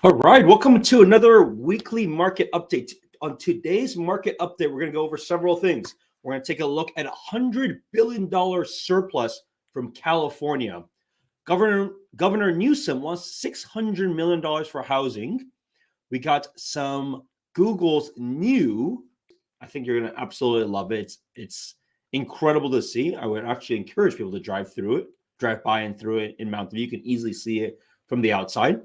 All right, welcome to another weekly market update. On today's market update, we're going to go over several things. We're going to take a look at $100 billion surplus from California. Governor Newsom wants $600 million for housing. We got some Google's new, I think you're going to absolutely love it. It's incredible to see. I would actually encourage people to drive by and through it in Mountain View. You can easily see it from the outside.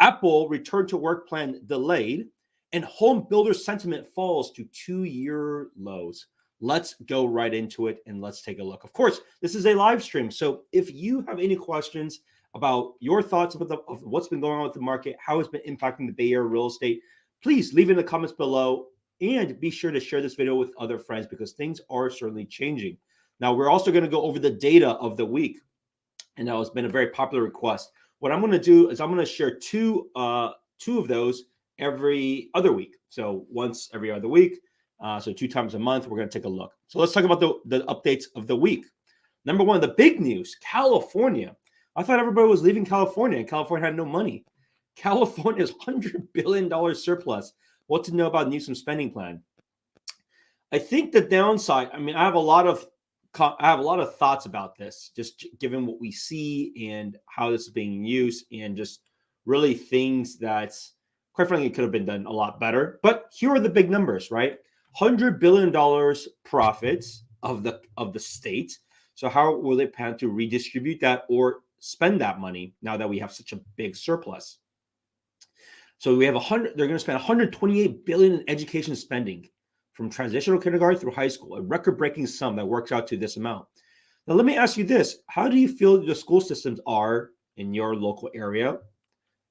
Apple return to work plan delayed, and home builder sentiment falls to 2-year lows. Let's go right into it and let's take a look. Of course, this is a live stream, so if you have any questions about your thoughts of what's been going on with the market, how it's been impacting the Bay Area real estate, please leave in the comments below and be sure to share this video with other friends because things are certainly changing. Now, we're also going to go over the data of the week, and that has been a very popular request. What I'm going to do is I'm going to share two of those every other week. So once every other week, so 2 times a month, we're going to take a look. So let's talk about the updates of the week. Number one, the big news, California. I thought everybody was leaving California and California had no money. California's $100 billion surplus. What to know about Newsom's spending plan? I think the downside, I have a lot of thoughts about this, just given what we see and how this is being used, and just really things that, quite frankly, could have been done a lot better. But here are the big numbers, right? $100 billion profits of the state. So how will they plan to redistribute that or spend that money now that we have such a big surplus? So we have they're going to spend $128 billion in education spending, from transitional kindergarten through high school, a record-breaking sum that works out to this amount. Now, let me ask you this. How do you feel the school systems are in your local area?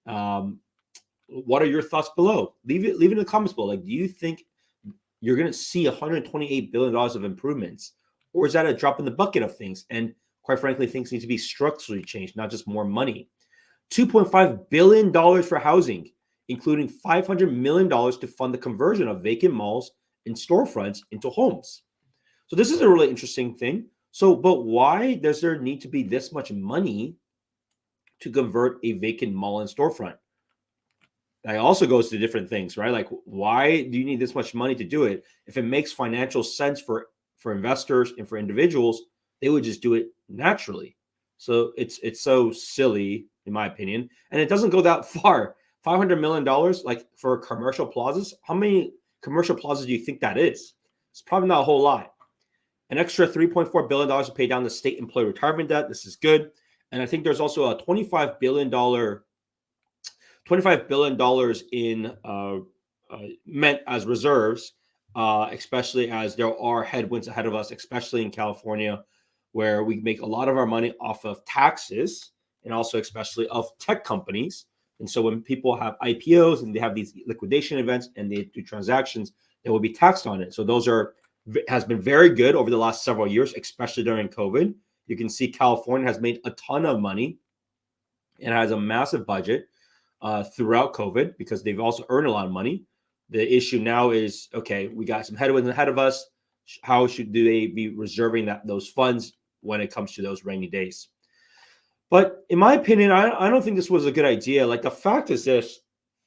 What are your thoughts below? Leave it in the comments below. Like, do you think you're going to see $128 billion of improvements? Or is that a drop in the bucket of things? And quite frankly, things need to be structurally changed, not just more money. $2.5 billion for housing, including $500 million to fund the conversion of vacant malls and storefronts into homes. So this is a really interesting thing. But why does there need to be this much money to convert a vacant mall and storefront? That also goes to different things, right? Like, why do you need this much money to do it? If it makes financial sense for investors and for individuals, they would just do it naturally. So it's so silly, in my opinion. And it doesn't go that far. $500 million, like for commercial plazas, how many commercial plazas do you think that is? It's probably not a whole lot. An extra $3.4 billion to pay down the state employee retirement debt. This is good. And I think there's also a $25 billion in meant as reserves, especially as there are headwinds ahead of us, especially in California, where we make a lot of our money off of taxes and also especially of tech companies. And so when people have IPOs and they have these liquidation events and they do transactions, they will be taxed on it. So those has been very good over the last several years, especially during COVID. You can see California has made a ton of money and has a massive budget throughout COVID because they've also earned a lot of money. The issue now is, okay, we got some headwinds ahead of us. How do they be reserving those funds when it comes to those rainy days? But in my opinion, I don't think this was a good idea. Like, the fact is this: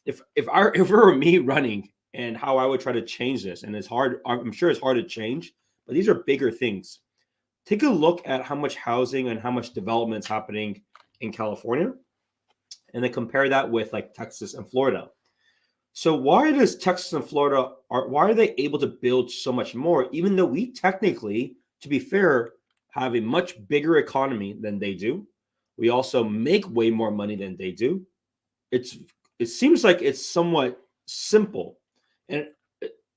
if it were me running and how I would try to change this, and it's hard. I'm sure it's hard to change, but these are bigger things. Take a look at how much housing and how much development is happening in California, and then compare that with like Texas and Florida. So why does Texas and Florida why are they able to build so much more, even though we technically, to be fair, have a much bigger economy than they do? We also make way more money than they do. It seems like it's somewhat simple, and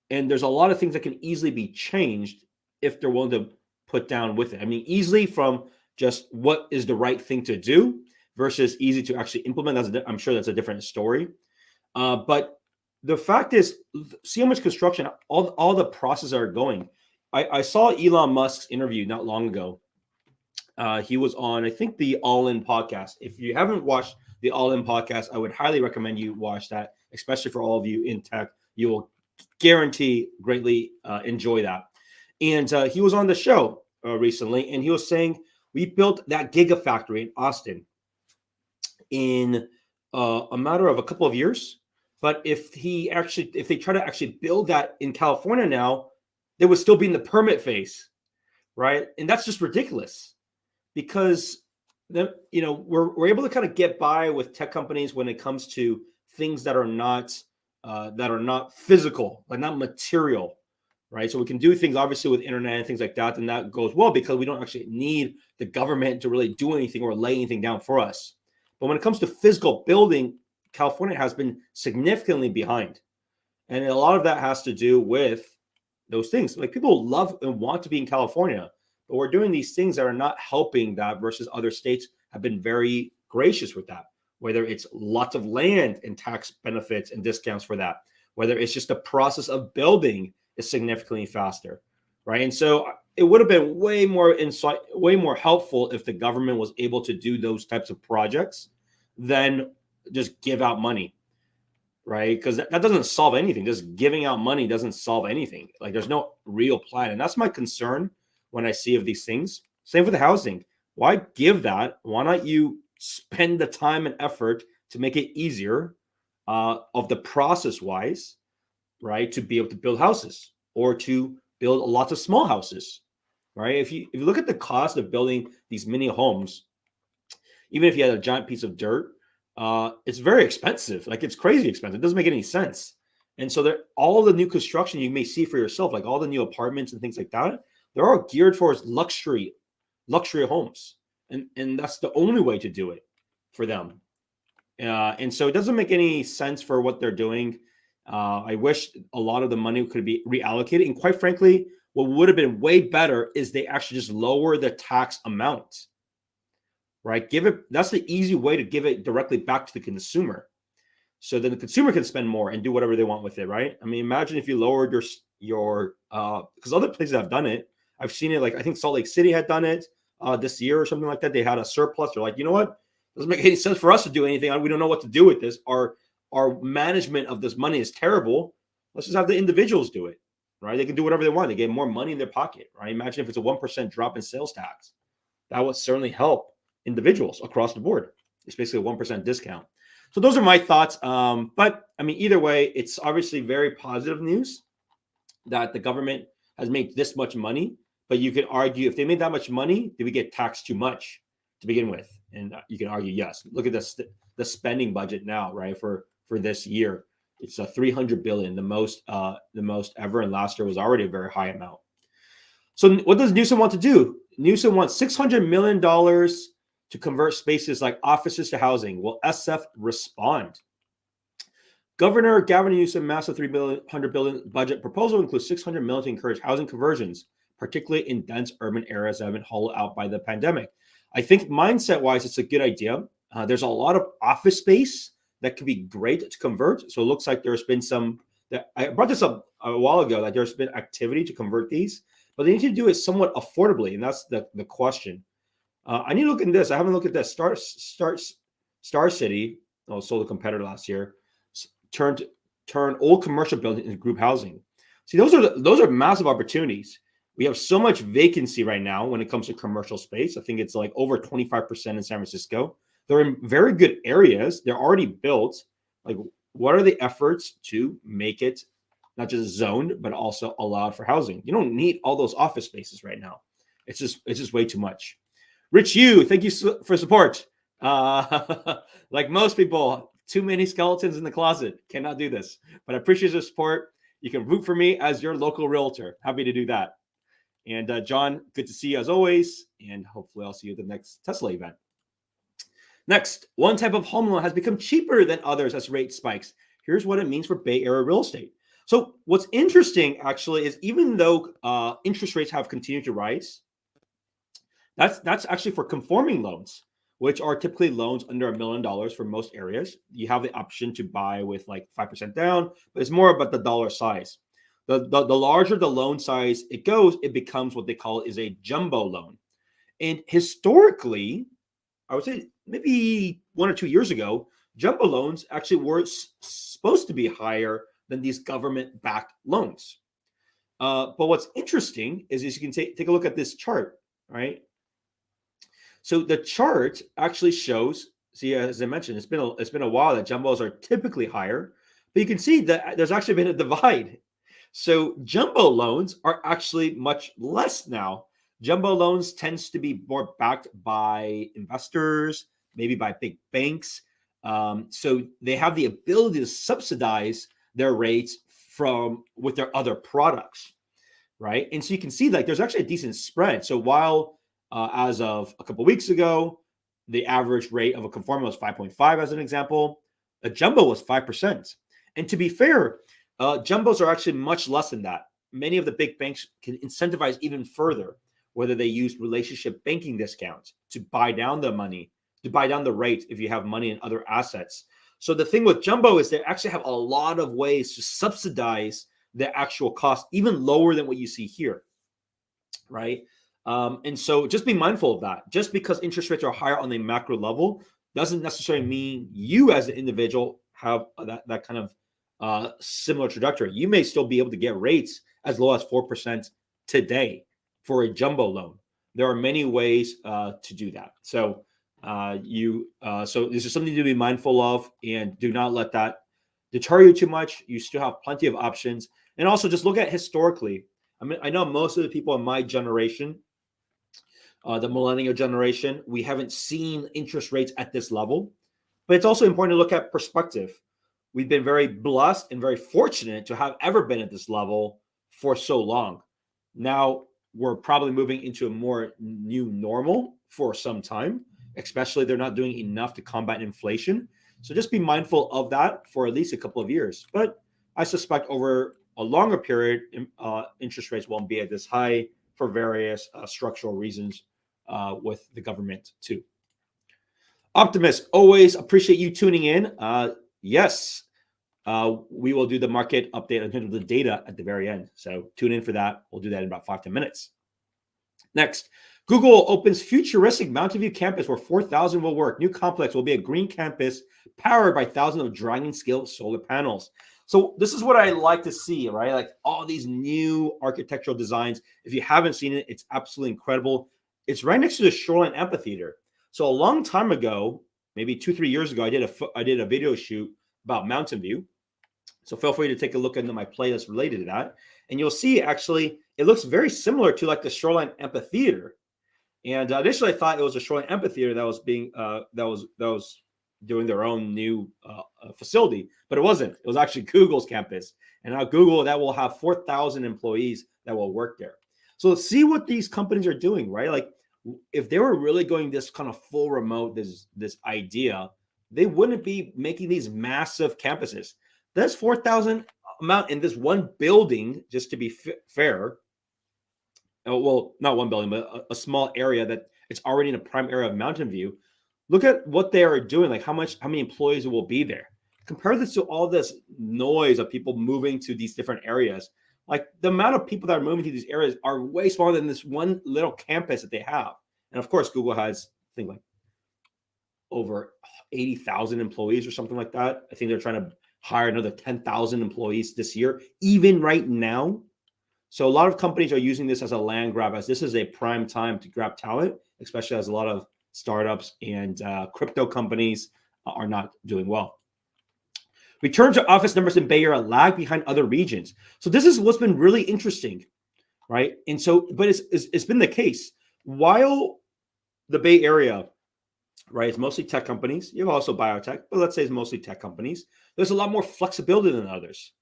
there's a lot of things that can easily be changed if they're willing to put down with it. I mean, easily from just what is the right thing to do versus easy to actually implement. I'm sure that's a different story. But the fact is, see how much construction, all the processes are going. I saw Elon Musk's interview not long ago. He was on, I think, the All In podcast. If you haven't watched the All In podcast, I would highly recommend you watch that, especially for all of you in tech. You will guarantee greatly enjoy that. And he was on the show recently, and he was saying, we built that gigafactory in Austin in a matter of a couple of years. But if they try to actually build that in California now, they would still be in the permit phase, right? And that's just ridiculous because then we're able to kind of get by with tech companies when it comes to things that are not physical, like not material, right? So we can do things obviously with internet and things like that, and that goes well because we don't actually need the government to really do anything or lay anything down for us. But when it comes to physical building, California has been significantly behind. And a lot of that has to do with those things. Like people love and want to be in California, but we're doing these things that are not helping that versus other states have been very gracious with that. Whether it's lots of land and tax benefits and discounts for that, whether it's just the process of building is significantly faster, right? And so it would have been way more helpful if the government was able to do those types of projects than just give out money, right? Because that doesn't solve anything. Just giving out money doesn't solve anything. Like there's no real plan. And that's my concern when I see of these things. Same with the housing. Why give that? Why not you spend the time and effort to make it easier of the process wise, right? To be able to build houses or to build lots of small houses, right? If you look at the cost of building these mini homes, even if you had a giant piece of dirt, it's very expensive. Like it's crazy expensive. It doesn't make any sense. And so all the new construction you may see for yourself, like all the new apartments and things like that, they're all geared towards luxury homes. And that's the only way to do it for them. And so it doesn't make any sense for what they're doing. I wish a lot of the money could be reallocated. And quite frankly, what would have been way better is they actually just lower the tax amount, right? That's the easy way to give it directly back to the consumer. So then the consumer can spend more and do whatever they want with it, right? I mean, imagine if you lowered your because other places have done it. I've seen it, like I think Salt Lake City had done it this year or something like that. They had a surplus. They're like, you know what? Doesn't make any sense for us to do anything. We don't know what to do with this. Our management of this money is terrible. Let's just have the individuals do it, right? They can do whatever they want. They get more money in their pocket, right? Imagine if it's a 1% drop in sales tax. That would certainly help individuals across the board. It's basically a 1% discount. So those are my thoughts. But I mean, either way, it's obviously very positive news that the government has made this much money. But you could argue if they made that much money, did we get taxed too much to begin with? And you can argue, yes. Look at the spending budget now, right? For this year, it's a $300 billion, the most ever. And last year was already a very high amount. So what does Newsom want to do? Newsom wants $600 million to convert spaces like offices to housing. Will SF respond? Governor Gavin Newsom massive $300 billion budget proposal includes $600 million to encourage housing conversions, particularly in dense urban areas that have been hollowed out by the pandemic. I think mindset-wise, it's a good idea. There's a lot of office space that could be great to convert. So it looks like there's been I brought this up a while ago, that there's been activity to convert these, but they need to do it somewhat affordably, and that's the question. I need to look at this. I haven't looked at this. Star City, sold a competitor last year, turned old commercial buildings into group housing. See, those are massive opportunities. We have so much vacancy right now when it comes to commercial space. I think it's like over 25% in San Francisco. They're in very good areas. They're already built. Like, what are the efforts to make it not just zoned, but also allowed for housing? You don't need all those office spaces right now. It's just way too much. Rich Yu, thank you for support. Like most people, too many skeletons in the closet. Cannot do this. But I appreciate your support. You can root for me as your local realtor. Happy to do that. And John, good to see you as always. And hopefully I'll see you at the next Tesla event. Next, one type of home loan has become cheaper than others as rate spikes. Here's what it means for Bay Area real estate. So what's interesting, actually, is even though interest rates have continued to rise, that's actually for conforming loans, which are typically loans under $1 million for most areas. You have the option to buy with like 5% down, but it's more about the dollar size. The larger the loan size it goes, it becomes what they call is a jumbo loan. And historically, I would say maybe 1 or 2 years ago, jumbo loans actually were supposed to be higher than these government-backed loans. But what's interesting is you can take a look at this chart, right? So the chart actually shows see, as I mentioned, it's been a while that jumbos are typically higher, but you can see that there's actually been a divide. So jumbo loans are actually much less now. Jumbo loans tends to be more backed by investors, maybe by big banks. So they have the ability to subsidize their rates from with their other products, right? And so you can see like there's actually a decent spread. So while as of a couple of weeks ago, the average rate of a conforming was 5.5 as an example, a jumbo was 5%. And to be fair, jumbos are actually much less than that. Many of the big banks can incentivize even further, whether they use relationship banking discounts to buy down the money, to buy down the rate if you have money in other assets. So the thing with jumbo is they actually have a lot of ways to subsidize the actual cost, even lower than what you see here, right? And so just be mindful of that. Just because interest rates are higher on the macro level doesn't necessarily mean you as an individual have that kind of similar trajectory. You may still be able to get rates as low as 4% today for a jumbo loan. There are many ways to do that. So so this is something to be mindful of, and do not let that deter you too much. You still have plenty of options. And also just look at historically. I mean, I know most of the people in my generation, the millennial generation, we haven't seen interest rates at this level, but it's also important to look at perspective. We've been very blessed and very fortunate to have ever been at this level for so long. Now we're probably moving into a more new normal for some time, especially they're not doing enough to combat inflation. So just be mindful of that for at least a couple of years. But I suspect over a longer period, interest rates won't be at this high for various structural reasons with the government too. Optimist, always appreciate you tuning in. Yes, we will do the market update in terms of the data at the very end. So tune in for that. We'll do that in about 5-10 minutes. Next, Google opens futuristic Mountain View campus where 4,000 will work. New complex will be a green campus powered by thousands of drying scale solar panels. So this is what I like to see, right? Like all these new architectural designs. If you haven't seen it, it's absolutely incredible. It's right next to the Shoreline Amphitheater. So a long time ago, maybe 2-3 years ago, I did a video shoot about Mountain View. So feel free to take a look into my playlist related to that. And you'll see actually, it looks very similar to like the Shoreline Amphitheater. And initially I thought it was a Shoreline Amphitheater that was being, that was doing their own new facility, but it wasn't. It was actually Google's campus. And now Google, that will have 4,000 employees that will work there. So let's see what these companies are doing, right? Like if they were really going this kind of full remote, this idea, they wouldn't be making these massive campuses. That's 4,000 amount in this one building, just to be fair. Well, not one building, but a small area that it's already in a prime area of Mountain View. Look at what they are doing, like how many employees will be there. Compare this to all this noise of people moving to these different areas. Like the amount of people that are moving to these areas are way smaller than this one little campus that they have. And of course, Google has, I think, like over 80,000 employees or something like that. I think they're trying to hire another 10,000 employees this year, even right now. So a lot of companies are using this as a land grab, as this is a prime time to grab talent, especially as a lot of startups and crypto companies are not doing well. Return to office numbers in Bay Area lag behind other regions. So this is what's been really interesting, right? And so, but it's been the case. While the Bay Area, right, it's mostly tech companies. You have also biotech, but let's say it's mostly tech companies. There's a lot more flexibility than others.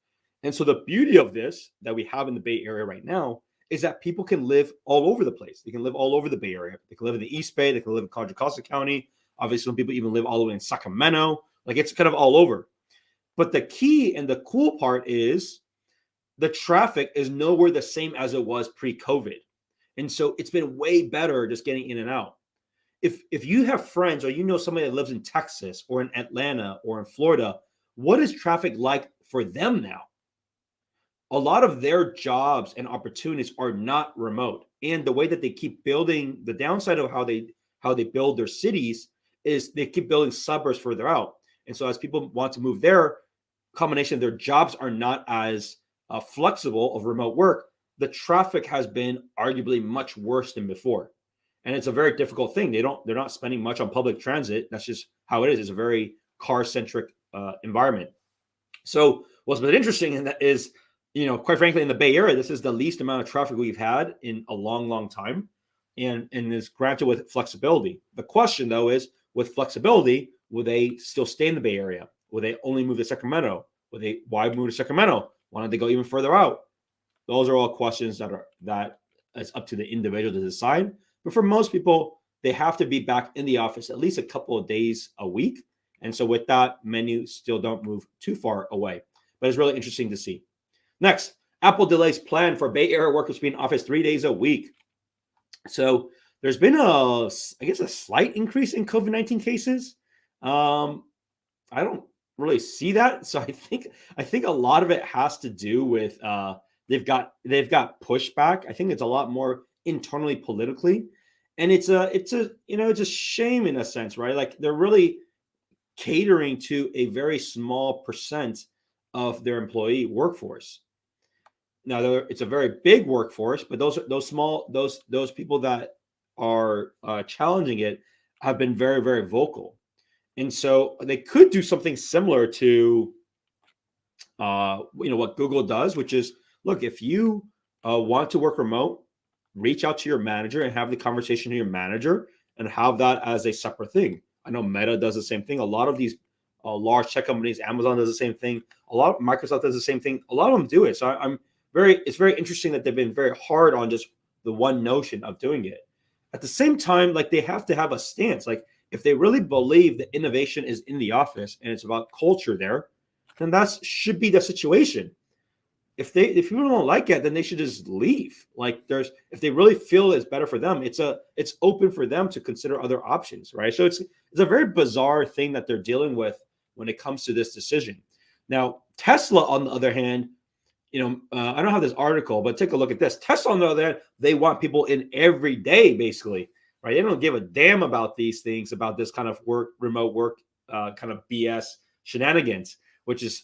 And so the beauty of this that we have in the Bay Area right now is that people can live all over the place. They can live all over the Bay Area. They can live in the East Bay. They can live in Contra Costa County. Obviously, some people even live all the way in Sacramento. Like it's kind of all over. But the key and the cool part is the traffic is nowhere the same as it was pre-COVID. And so it's been way better just getting in and out. If you have friends or you know somebody that lives in Texas or in Atlanta or in Florida, what is traffic like for them now? A lot of their jobs and opportunities are not remote. And the way that they keep building, the downside of how they build their cities is they keep building suburbs further out. And so as people want to move there, combination of their jobs are not as flexible of remote work. The traffic has been arguably much worse than before. And it's a very difficult thing. They're not spending much on public transit. That's just how it is. It's a very car-centric environment. So what's been interesting in that is, quite frankly, in the Bay Area, this is the least amount of traffic we've had in a long, long time, and is granted with flexibility. The question, though, is with flexibility, will they still stay in the Bay Area? Will they only move to Sacramento? Why move to Sacramento? Why don't they go even further out? Those are all questions that is up to the individual to decide. But for most people, they have to be back in the office at least a couple of days a week. And so with that, many still don't move too far away. But it's really interesting to see. Next, Apple delays plan for Bay Area workers to be in office 3 days a week. So there's been a slight increase in COVID-19 cases. I don't really see that. So I think a lot of it has to do with they've got pushback. I think it's a lot more internally politically, and it's a shame in a sense, right? Like they're really catering to a very small percent of their employee workforce. Now it's a very big workforce, but those people that are challenging it have been very, very vocal. And so they could do something similar to, what Google does, which is, look, if you want to work remote, reach out to your manager and have the conversation with your manager and have that as a separate thing. I know Meta does the same thing. A lot of these large tech companies, Amazon does the same thing. A lot of Microsoft does the same thing. A lot of them do it. So it's very interesting that they've been very hard on just the one notion of doing it. At the same time, like they have to have a stance. Like if they really believe that innovation is in the office and it's about culture there, then that should be the situation. If people don't like it, then they should just leave. Like if they really feel it's better for them, it's open for them to consider other options, right? So it's a very bizarre thing that they're dealing with when it comes to this decision. Now, Tesla, on the other hand, I don't have this article, but take a look at this. Tesla, on the other hand, they want people in every day, basically, right? They don't give a damn about these things, about this kind of remote work, kind of BS shenanigans, which is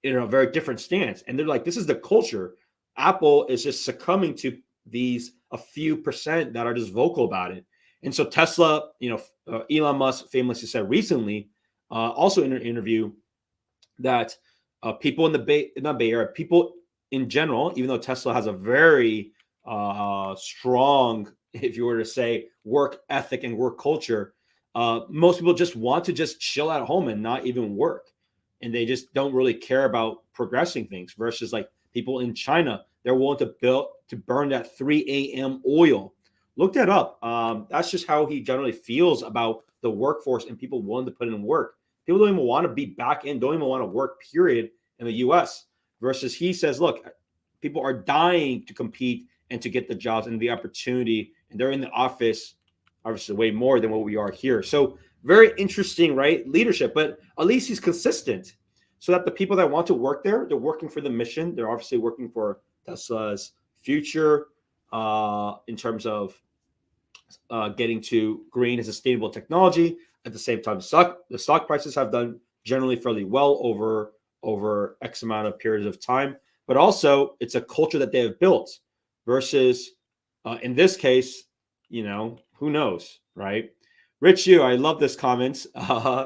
a very different stance. And they're like, this is the culture. Apple is just succumbing to a few percent that are just vocal about it. And so Tesla, Elon Musk famously said recently, also in an interview, that people in the Bay Area, people in general, even though Tesla has a very strong, if you were to say, work ethic and work culture, most people just want to just chill at home and not even work. And they just don't really care about progressing things versus like people in China, they're willing to burn that 3 a.m. oil. Look that up. That's just how he generally feels about the workforce and people willing to put in work. People don't even want to be back in, don't even want to work, period, in the U.S. Versus he says, look, people are dying to compete and to get the jobs and the opportunity, and they're in the office, obviously, way more than what we are here. So very interesting, right? Leadership, but at least he's consistent so that the people that want to work there, they're working for the mission. They're obviously working for Tesla's future in terms of getting to green and sustainable technology. At the same time, the stock prices have done generally fairly well over X amount of periods of time, but also it's a culture that they have built versus in this case, who knows, right? Rich, I love this comment.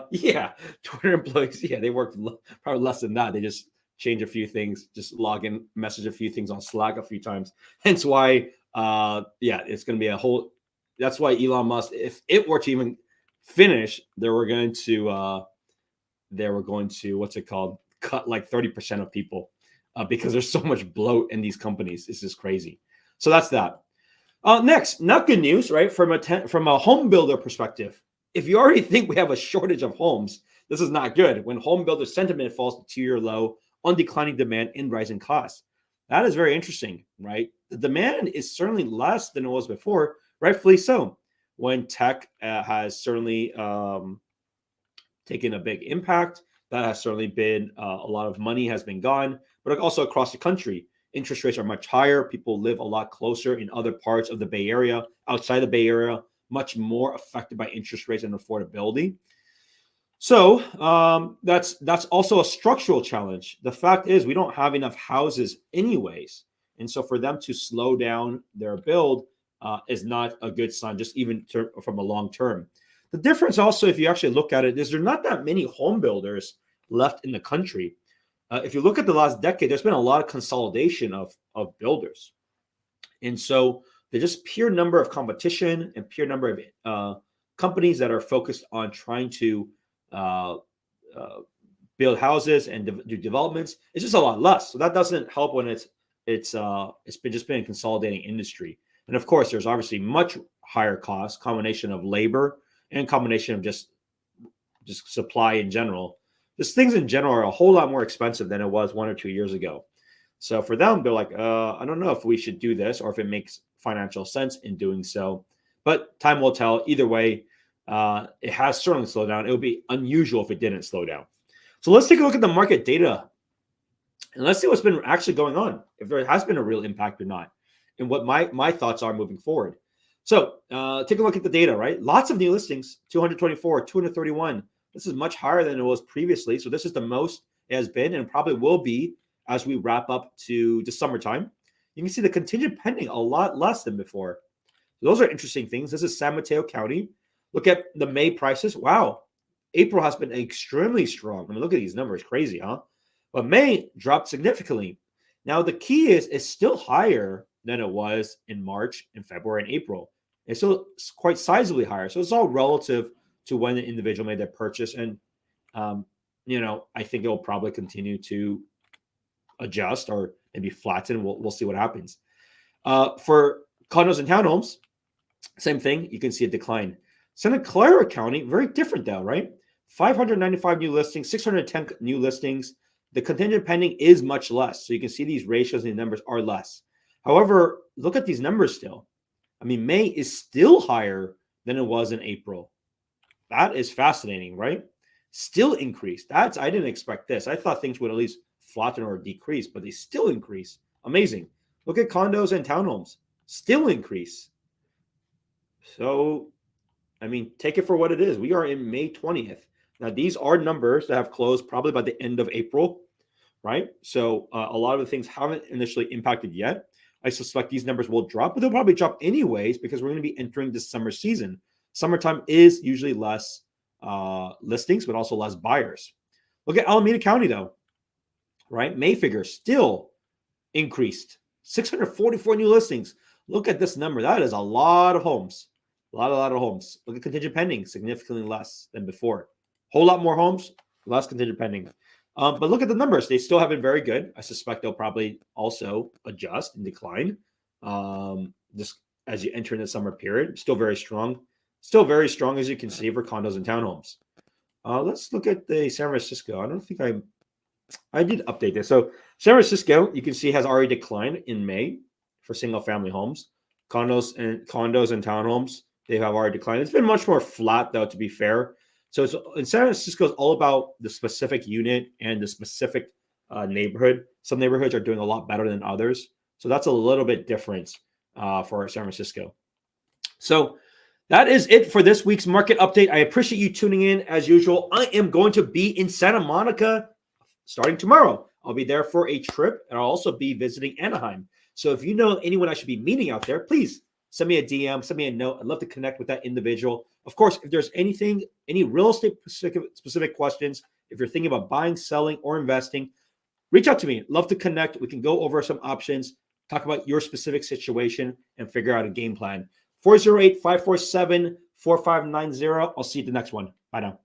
Yeah, Twitter employees, they work probably less than that. They just change a few things, just log in, message a few things on Slack a few times. Hence why, it's going to be a whole. That's why Elon Musk, if it were to even finish, they were going to what's it called? Cut like 30% of people because there's so much bloat in these companies. It's just crazy. So that's that. Next, not good news, right? From a home builder perspective, if you already think we have a shortage of homes, this is not good. When home builder sentiment falls to 2-year low on declining demand and rising costs, that is very interesting, right? The demand is certainly less than it was before, rightfully so. When tech has certainly taken a big impact, that has certainly been a lot of money has been gone, but also across the country. Interest rates are much higher. People live a lot closer in other parts of the Bay Area, outside the Bay Area, much more affected by interest rates and affordability. So that's also a structural challenge. The fact is we don't have enough houses anyways. And so for them to slow down their build is not a good sign, just even from a long term. The difference also, if you actually look at it, is there are not that many home builders left in the country. If you look at the last decade, there's been a lot of consolidation of builders. And so there's just pure number of competition and pure number of companies that are focused on trying to build houses and do developments. It's just a lot less. So that doesn't help when it's been a consolidating industry. And of course, there's obviously much higher costs, combination of labor and combination of just supply in general. Just things in general are a whole lot more expensive than it was 1 or 2 years ago. So for them, they're like, I don't know if we should do this or if it makes financial sense in doing so. But time will tell. Either way, it has certainly slowed down. It would be unusual if it didn't slow down. So let's take a look at the market data. And let's see what's been actually going on, if there has been a real impact or not, and what my thoughts are moving forward. So take a look at the data, right? Lots of new listings, 224, 231. This is much higher than it was previously. So this is the most it has been and probably will be as we wrap up to the summertime. You can see the contingent pending a lot less than before. Those are interesting things. This is San Mateo County. Look at the May prices. Wow. April has been extremely strong. I mean, look at these numbers. Crazy, huh? But May dropped significantly. Now, the key is it's still higher than it was in March and February and April. It's still quite sizably higher. So it's all relative to when the individual made their purchase. And, I think it'll probably continue to adjust or maybe flatten. We'll see what happens. For condos and townhomes, same thing. You can see a decline. Santa Clara County, very different though, right? 595 new listings, 610 new listings. The contingent pending is much less. So you can see these ratios and the numbers are less. However, look at these numbers still. I mean, May is still higher than it was in April. That is fascinating, right? Still increased. I didn't expect this. I thought things would at least flatten or decrease, but they still increase. Amazing. Look at condos and townhomes. Still increase. So, I mean, take it for what it is. We are in May 20th. Now, these are numbers that have closed probably by the end of April, right? So a lot of the things haven't initially impacted yet. I suspect these numbers will drop, but they'll probably drop anyways because we're going to be entering the summer season. Summertime is usually less listings, but also less buyers. Look at Alameda County, though, right? May figures still increased. 644 new listings. Look at this number. That is a lot of homes. A lot of homes. Look at contingent pending, significantly less than before. Whole lot more homes, less contingent pending. But look at the numbers. They still have been very good. I suspect they'll probably also adjust and decline just as you enter in the summer period. Still very strong. Still very strong, as you can see, for condos and townhomes. Let's look at the San Francisco. I don't think I did update this. So San Francisco, you can see, has already declined in May for single-family homes. Condos and townhomes, they have already declined. It's been much more flat, though, to be fair. So in San Francisco, it's all about the specific unit and the specific neighborhood. Some neighborhoods are doing a lot better than others. So that's a little bit different for San Francisco. So that is it for this week's market update. I appreciate you tuning in as usual. I am going to be in Santa Monica starting tomorrow. I'll be there for a trip, and I'll also be visiting Anaheim. So if you know anyone I should be meeting out there, please send me a DM, send me a note. I'd love to connect with that individual. Of course, if there's any real estate specific questions, if you're thinking about buying, selling, or investing, reach out to me. Love to connect. We can go over some options, talk about your specific situation, and figure out a game plan. 408-547-4590. I'll see you at the next one. Bye now.